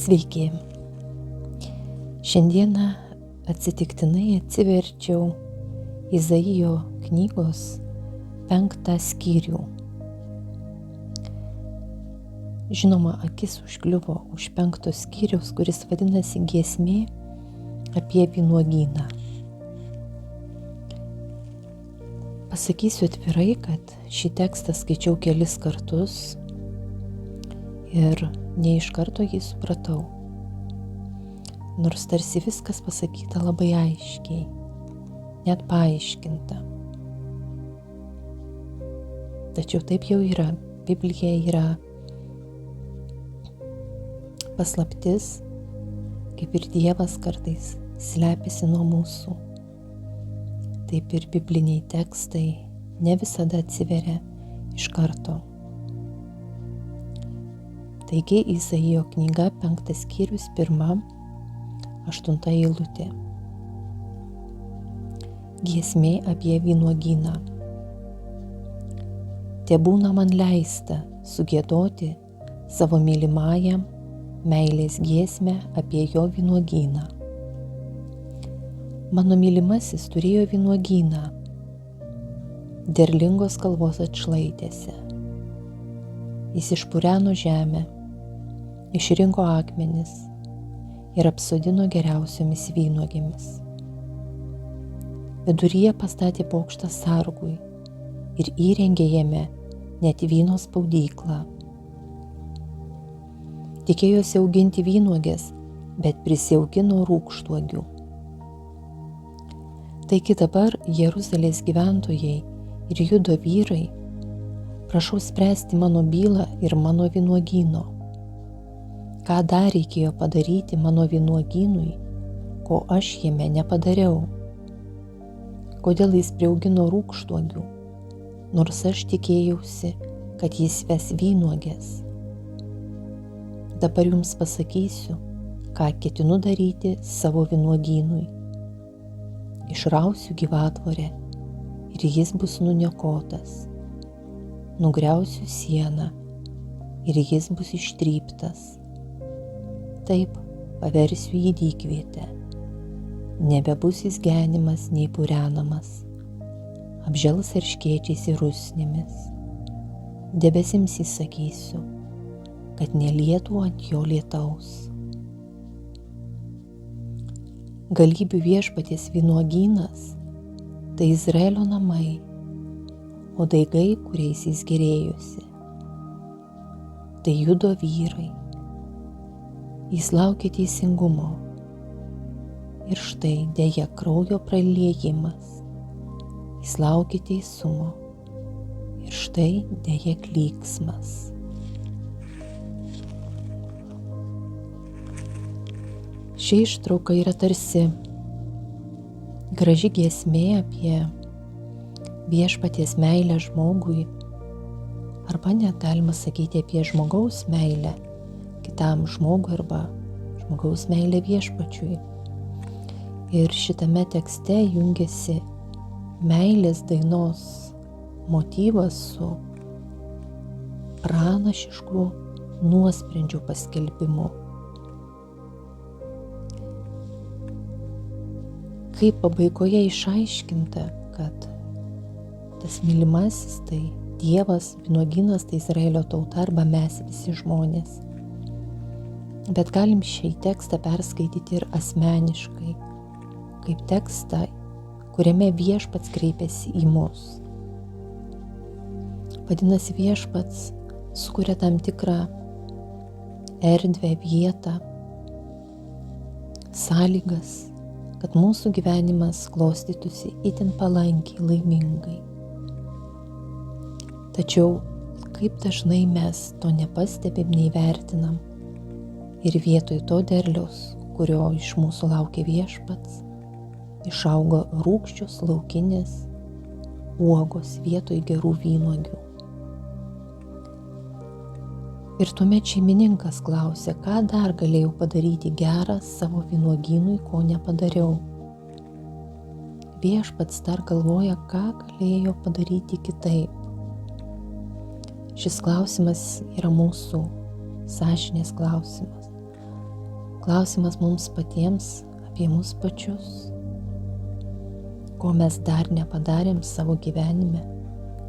Sveiki. Šiandieną atsitiktinai atsiverčiau Izaijo knygos 5 skyrių. Žinoma, akis užkliuvo už 5 skyriaus, kuris vadinasi Giesmė apie vynuogyną. Pasakysiu atvirai, kad šį tekstą skaičiau kelis kartus ir ne iš karto jį supratau. Nors tarsi viskas pasakyta labai aiškiai, net paaiškinta. Tačiau taip jau yra. Biblija yra paslaptis, kaip ir Dievas kartais slepiasi nuo mūsų. Taip ir bibliniai tekstai ne visada atsiveria iš karto. Taigi Izaijo knyga 5 skyrius 1-8 eilutė. Giesmė apie vynuogyną. Tebūna man leista sugiedoti savo mylimajam meilės giesmę apie jo vynuogyną. Mano mylimasis turėjo vynuogyną derlingos kalvos atšlaitėse. Jis išpureno žemę, išrinko akmenis ir apsodino geriausiomis vynuogėmis. Viduryje pastatė bokštą sargui ir įrengė jame net vyno spaudyklą. Tikėjosi auginti vynuogės, bet prisiaugino rūgštuogių. Taigi dabar Jeruzalės gyventojai ir Judo vyrai, prašau spręsti mano bylą ir mano vynuogyno. Ką dar reikėjo padaryti mano vynuogynui, ko aš jame nepadariau? Kodėl jis priaugino rūgštuogių, nors aš tikėjausi, kad jis ves vynuogės? Dabar jums pasakysiu, ką ketinu daryti savo vynuogynui. Išrausiu gyvatvorę ir jis bus nuniokotas. Nugriausiu sieną ir jis bus ištryptas. Taip, paversiu jį dykvietę. Nebebus jis genimas nei purenamas. Apžels erškėčiais ir rusnėmis. Debesims įsakysiu, kad nelietų ant jo lietaus. Galybių viešpaties vynuogynas tai Izraelio namai, o daigai, kuriais jis gėrėjosi, tai Judo vyrai. Jis laukia teisingumo ir štai deja kraujo praliejimas. Jis laukia teisumo ir štai deja klyksmas. Ši ištrauka yra tarsi graži giesmė apie viešpaties meilę žmogui, arba net galima sakyti apie žmogaus meilę kitam žmogui arba žmogaus meilę viešpačiui. Ir šitame tekste jungiasi meilės dainos motyvas su pranašišku nuosprendžių paskelbimu. Kaip pabaigoje išaiškinta, kad tas mylimasis tai Dievas, vynuogynas tai Izraelio tauta arba mes visi žmonės. Bet galim šį tekstą perskaityti ir asmeniškai, kaip tekstą, kuriame viešpats kreipiasi į mus. Vadinasi, viešpats sukuria tam tikrą erdvę, vietą, sąlygas, kad mūsų gyvenimas klostytųsi itin palankiai, laimingai. Tačiau kaip dažnai mes to nepastebim, neįvertinam ir vietoj to derliaus, kurio iš mūsų laukia viešpats, išaugo rūgščios laukinės uogos vietoj gerų vynuogių. Ir tuomet šeimininkas klausė, ką dar galėjau padaryti gerą savo vynuogynui, ko nepadariau. Viešpats dar galvoja, ką galėjo padaryti kitaip. Šis klausimas yra mūsų sąžinės klausimas. Klausimas mums patiems apie mus pačius. Ko mes dar nepadarėm savo gyvenime,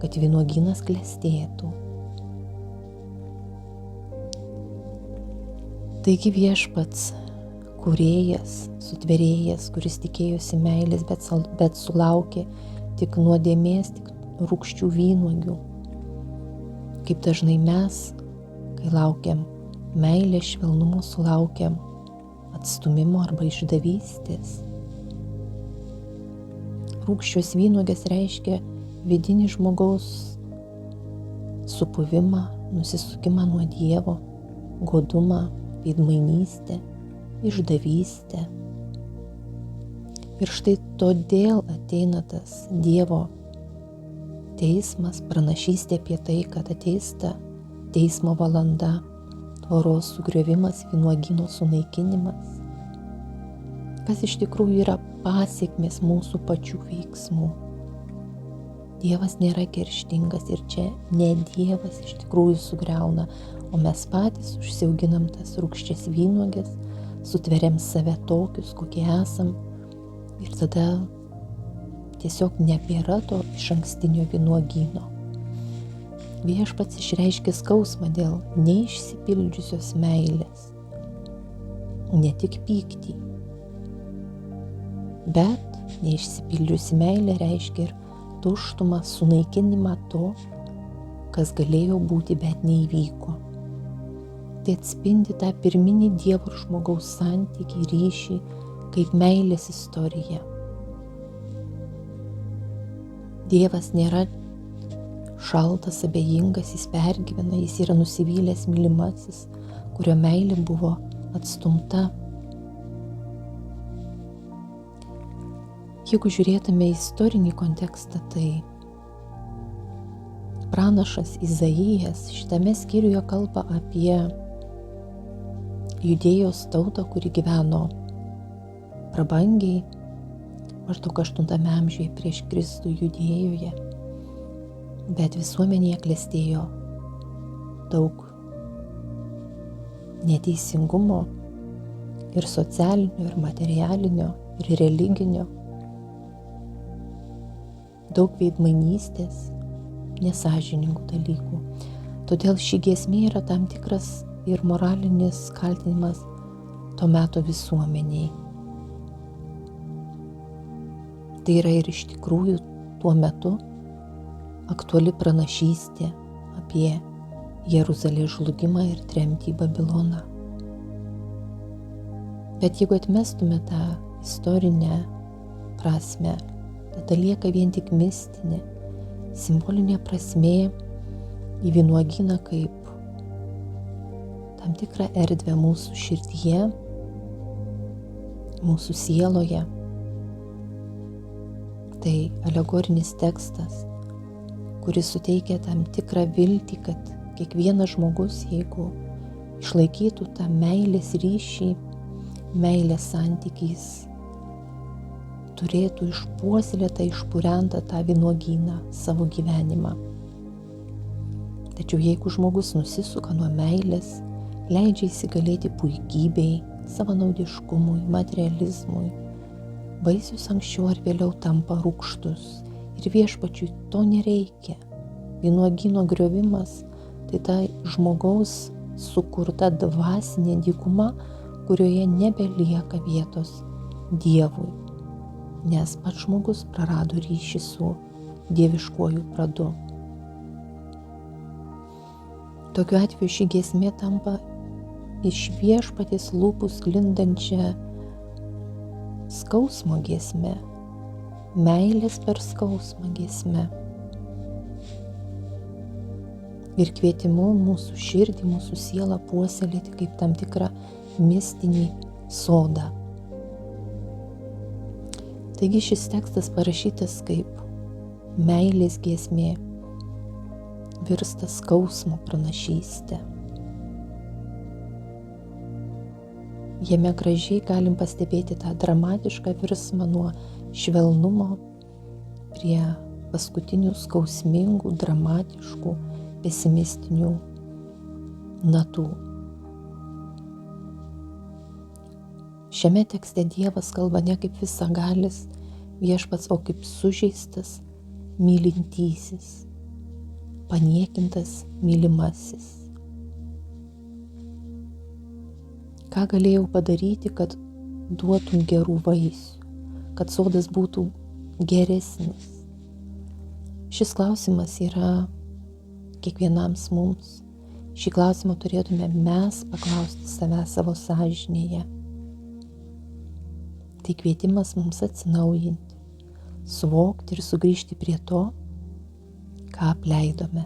kad vynuogynas klestėtų. Taigi Viešpats, kūrėjas, sutvėrėjas, kuris tikėjosi meilės, bet sulaukė tik nuodėmės, tik rūgščių vynuogių. Kaip dažnai mes, kai laukiam meilės švelnumo, sulaukiam atstumimo arba išdavystės. Rūgščios vynuogės reiškia vidinį žmogaus supuvimą, nusisukimą nuo Dievo, godumą, veidmainystę, išdavystę. Ir štai todėl ateina tas Dievo teismas, pranašystė apie tai, kad ateis ta teismo valanda, tvoros sugriovimas, vynuogyno sunaikinimas, kas iš tikrųjų yra pasekmės mūsų pačių veiksmų. Dievas nėra kerštingas ir čia ne Dievas iš tikrųjų sugriauna, o mes patys užsiauginam tas rūgščias vynuogės, sutveriam save tokius, kokie esam, ir tada tiesiog nebėra to išankstinio vynuogyno. Viešpats išreiškė skausmą dėl neišsipildžiusios meilės, ne tik pyktį, bet neišsipildžiusi meilė reiškia ir tuštumą, sunaikinimą to, kas galėjo būti, bet neįvyko. Tai atspindi tą pirminį Dievo ir žmogaus santykį, ryšį, kaip meilės istorija. Dievas nėra šaltas, abejingas, jis pergyvena, jis yra nusivylęs mylimasis, kurio meilė buvo atstumta. Jeigu žiūrėtume į istorinį kontekstą, tai pranašas Izaijas šitame skyriuje kalba apie Judėjos tautą, kuri gyveno prabangiai, maždaug 8 amžiuje prieš Kristų Judėjoje, bet visuomenėje klestėjo daug neteisingumo ir socialinio, ir materialinio, ir religinio, daug veidmainystės, nesąžiningų dalykų. Todėl ši giesmė yra tam tikras ir moralinis kaltinimas to meto visuomeniai. Tai yra ir iš tikrųjų tuo metu aktuali pranašystė apie Jeruzalės žlugimą ir tremtį į Babiloną. Bet jeigu atmestume tą istorinę prasmę, tada lieka vien tik mistinė, simbolinė prasmė į vynuogyną kaip tam tikrą erdvę mūsų širdyje, mūsų sieloje. Tai alegorinis tekstas, kuris suteikia tam tikrą viltį, kad kiekvienas žmogus, jeigu išlaikytų tą meilės ryšį, meilės santykiais, turėtų išpuoselėtą, išpurentą tą vynuogyną savo gyvenimą. Tačiau jeigu žmogus nusisuka nuo meilės, leidžia įsigalėti puikybei, savanaudiškumui, materializmui, vaisius anksčiau ar vėliau tampa rūgštus ir Viešpačiui to nereikia. Vynuogyno griovimas tai ta žmogaus sukurta dvasinė dykuma, kurioje nebelieka vietos Dievui, nes pats žmogus prarado ryšį su dieviškuoju pradu. Tokiu atveju ši giesmė tampa iš Viešpaties lūpų sklindančia skausmo giesme, meilės per skausmą giesme. Ir kvietimu mūsų širdį, mūsų sielą puoselėti kaip tam tikrą mistinį sodą. Taigi šis tekstas parašytas kaip meilės giesmė virsta skausmo pranašystė. Jame gražiai galim pastebėti tą dramatišką virsmą nuo švelnumo prie paskutinių skausmingų, dramatiškų, pesimistinių natų. Šiame tekste Dievas kalba ne kaip visagalis viešpats, o kaip sužeistas mylintysis, paniekintas mylimasis. Ką galėjau padaryti, kad duotum gerų vaisių, kad sodas būtų geresnis? Šis klausimas yra kiekvienam mums. Šį klausimą turėtume mes paklausti savęs savo sąžinėje. Tai kvietimas mums atsinaujinti, suvokti ir sugrįžti prie to, ką apleidome.